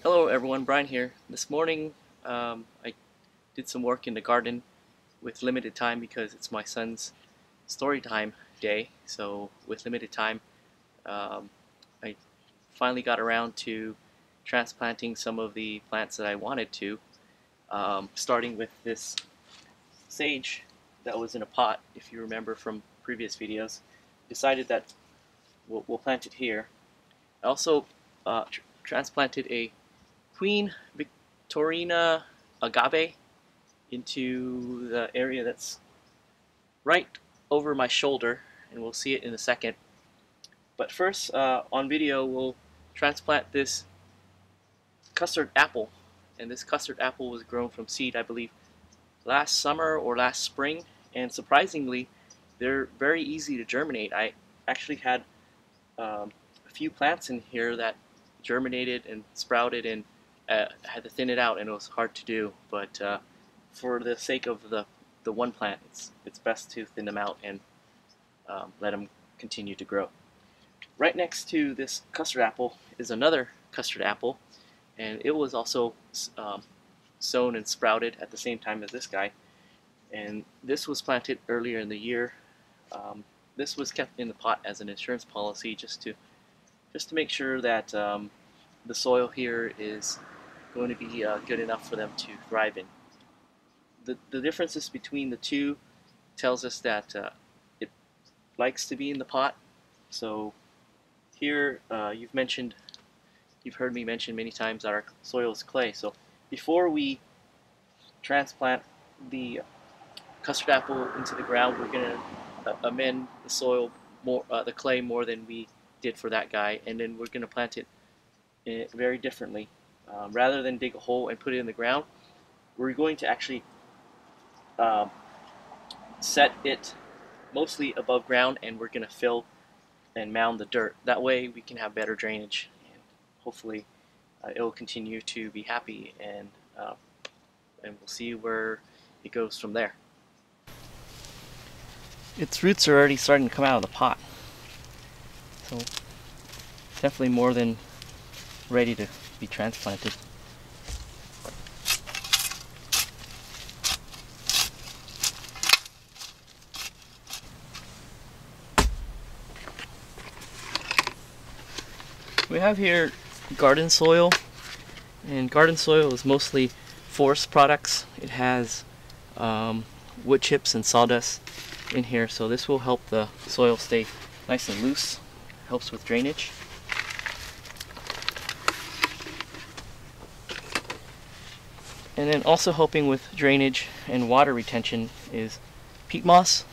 Hello everyone, Brian here. This morning I did some work in the garden with limited time because it's my son's story time day. So with limited time, I finally got around to transplanting some of the plants that I wanted to, starting with this sage that was in a pot. If you remember from previous videos, decided that we'll plant it here. I also transplanted a Queen Victorina agave into the area that's right over my shoulder, and we'll see it in a second. But first, on video, we'll transplant this custard apple, and this custard apple was grown from seed, I believe, last summer or last spring, and surprisingly, they're very easy to germinate. I actually had a few plants in here that germinated and sprouted, and I had to thin it out, and it was hard to do. But for the sake of the one plant, it's best to thin them out and let them continue to grow. Right next to this custard apple is another custard apple, and it was also sown and sprouted at the same time as this guy. And this was planted earlier in the year. This was kept in the pot as an insurance policy, just to make sure that the soil here is going to be good enough for them to thrive in. The differences between the two tells us that it likes to be in the pot. So here you've heard me mention many times that our soil is clay. So before we transplant the custard apple into the ground, we're going to amend the soil more, the clay more than we did for that guy, and then we're going to plant it very differently. Rather than dig a hole and put it in the ground, we're going to actually set it mostly above ground, and we're going to fill and mound the dirt. That way we can have better drainage, and hopefully it will continue to be happy, and we'll see where it goes from there. Its roots are already starting to come out of the pot, so definitely more than ready to be transplanted. We have here garden soil, and garden soil is mostly forest products. It has wood chips and sawdust in here, so this will help the soil stay nice and loose. Helps with drainage. And then also helping with drainage and water retention is peat moss.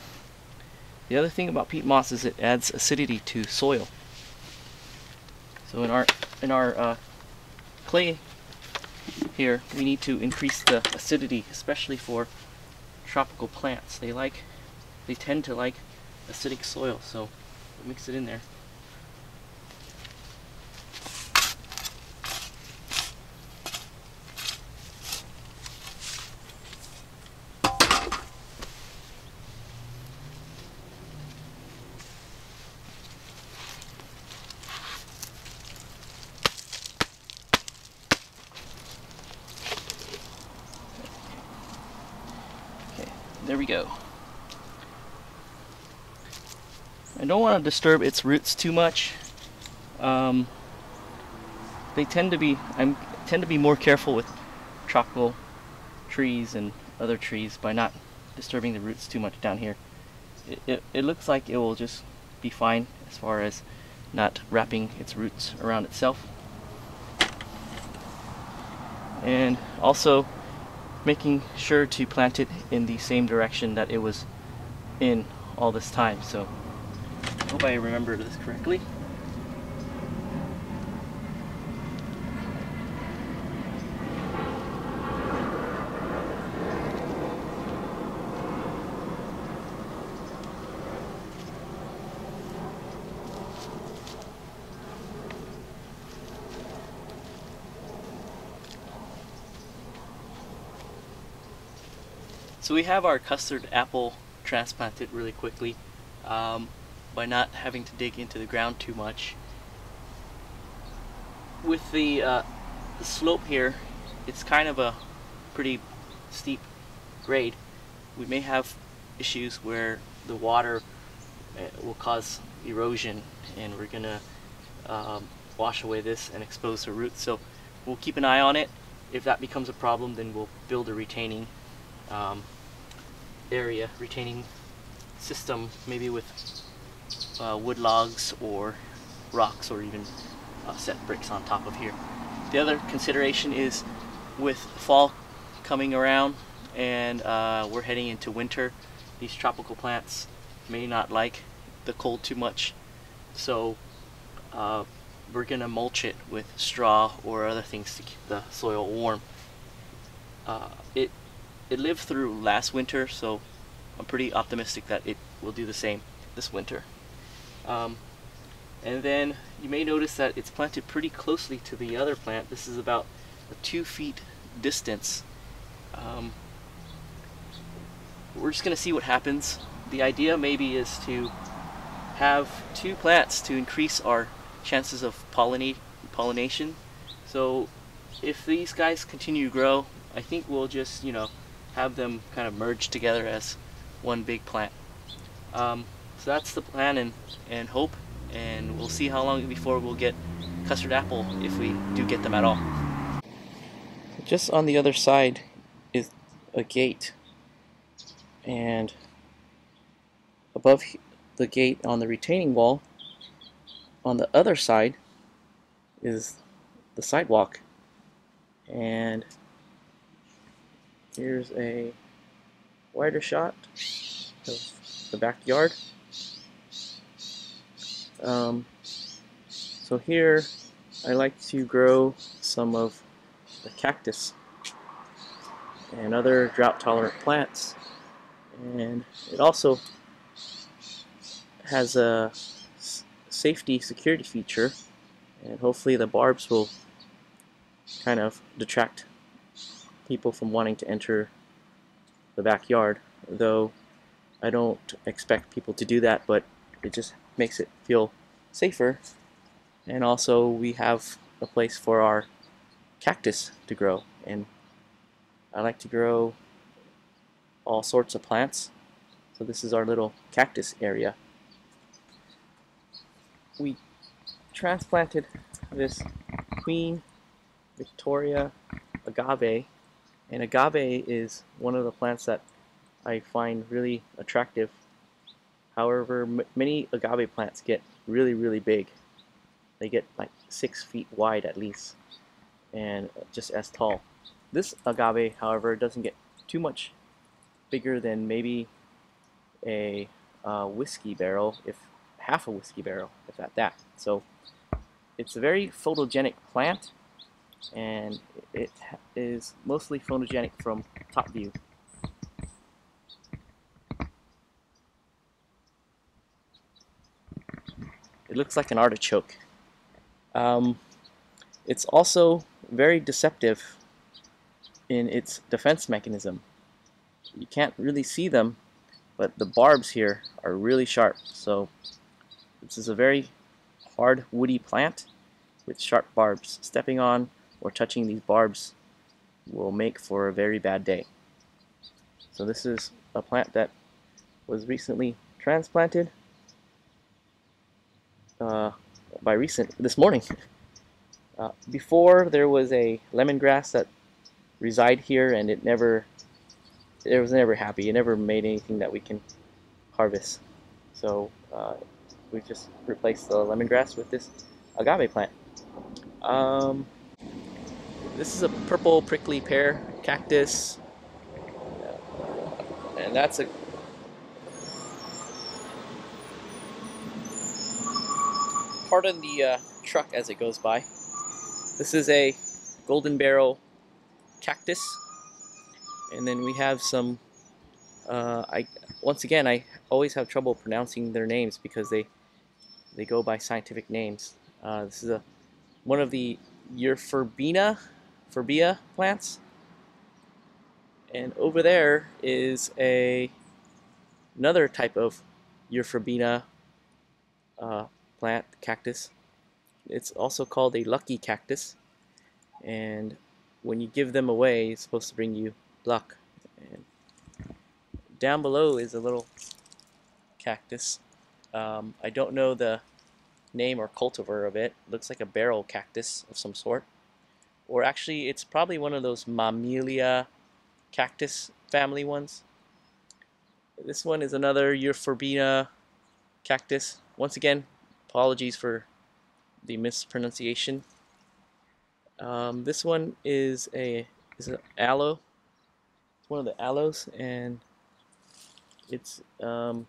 The other thing about peat moss is it adds acidity to soil. So in our clay here, we need to increase the acidity, especially for tropical plants. They tend to like acidic soil, so mix it in there. There we go. I don't want to disturb its roots too much. I tend to be more careful with tropical trees and other trees by not disturbing the roots too much down here. It looks like it will just be fine as far as not wrapping its roots around itself. And also making sure to plant it in the same direction that it was in all this time. So I hope I remember this correctly. So we have our custard apple transplanted really quickly by not having to dig into the ground too much. With the the slope here, it's kind of a pretty steep grade. We may have issues where the water will cause erosion, and we're gonna wash away this and expose the roots. So we'll keep an eye on it. If that becomes a problem, then we'll build a retaining retaining system, maybe with wood logs or rocks, or even set bricks on top of here. The other consideration is with fall coming around and we're heading into winter, these tropical plants may not like the cold too much, so we're gonna mulch it with straw or other things to keep the soil warm. It lived through last winter, so I'm pretty optimistic that it will do the same this winter. And then you may notice that it's planted pretty closely to the other plant. This is about a 2 feet distance. We're just gonna see what happens. The idea maybe is to have 2 plants to increase our chances of pollination. So if these guys continue to grow, I think we'll just, have them kind of merge together as one big plant. So that's the plan and hope, and we'll see how long before we'll get custard apple, if we do get them at all. Just on the other side is a gate, and above the gate on the retaining wall, on the other side is the sidewalk. And here's a wider shot of the backyard. So here I like to grow some of the cactus and other drought tolerant plants, and it also has a safety security feature, and hopefully the barbs will kind of detract people from wanting to enter the backyard, though I don't expect people to do that, but it just makes it feel safer. And also we have a place for our cactus to grow, and I like to grow all sorts of plants, so this is our little cactus area. We transplanted this Queen Victoria agave, and agave is one of the plants that I find really attractive. However, many agave plants get really big. They get like 6 feet wide at least, and just as tall. This agave, however, doesn't get too much bigger than maybe a whiskey barrel, if half a whiskey barrel, if at that. So it's a very photogenic plant, and it is mostly photogenic from top view. It looks like an artichoke. It's also very deceptive in its defense mechanism. You can't really see them, but the barbs here are really sharp. So this is a very hard woody plant with sharp barbs. Stepping on or touching these barbs will make for a very bad day. So this is a plant that was recently transplanted this morning. Before, there was a lemongrass that reside here, and it was never happy. It never made anything that we can harvest. So we've just replaced the lemongrass with this agave plant. This is a purple prickly pear cactus, and that's a pardon the truck as it goes by. This is a golden barrel cactus, and then we have some once again, I always have trouble pronouncing their names because they go by scientific names. This is one of the Euphorbia plants, and over there is another type of Euphorbia plant, cactus. It's also called a lucky cactus, and when you give them away, it's supposed to bring you luck. And down below is a little cactus. I don't know the name or cultivar of it. Looks like a barrel cactus of some sort. Or actually, it's probably one of those Mammalia cactus family ones. This one is another Euphorbia cactus. Once again, apologies for the mispronunciation. This one is an aloe. It's one of the aloes, and it's in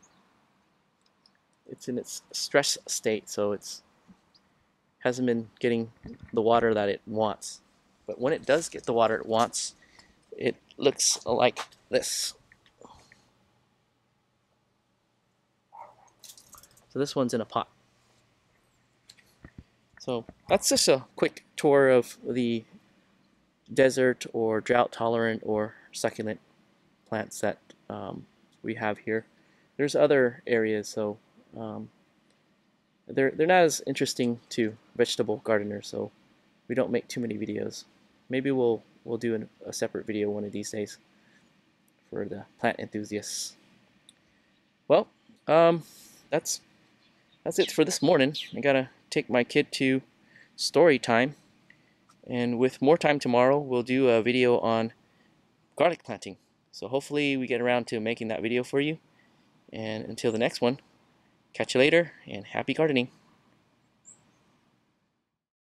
its stress state, so it's hasn't been getting the water that it wants. But when it does get the water it wants, it looks like this. So this one's in a pot. So that's just a quick tour of the desert or drought tolerant or succulent plants that we have here. There's other areas, so they're not as interesting to vegetable gardeners, so we don't make too many videos. Maybe we'll do a separate video one of these days for the plant enthusiasts. Well, that's it for this morning. I gotta take my kid to story time, and with more time tomorrow, we'll do a video on garlic planting. So hopefully we get around to making that video for you. And until the next one, catch you later, and happy gardening.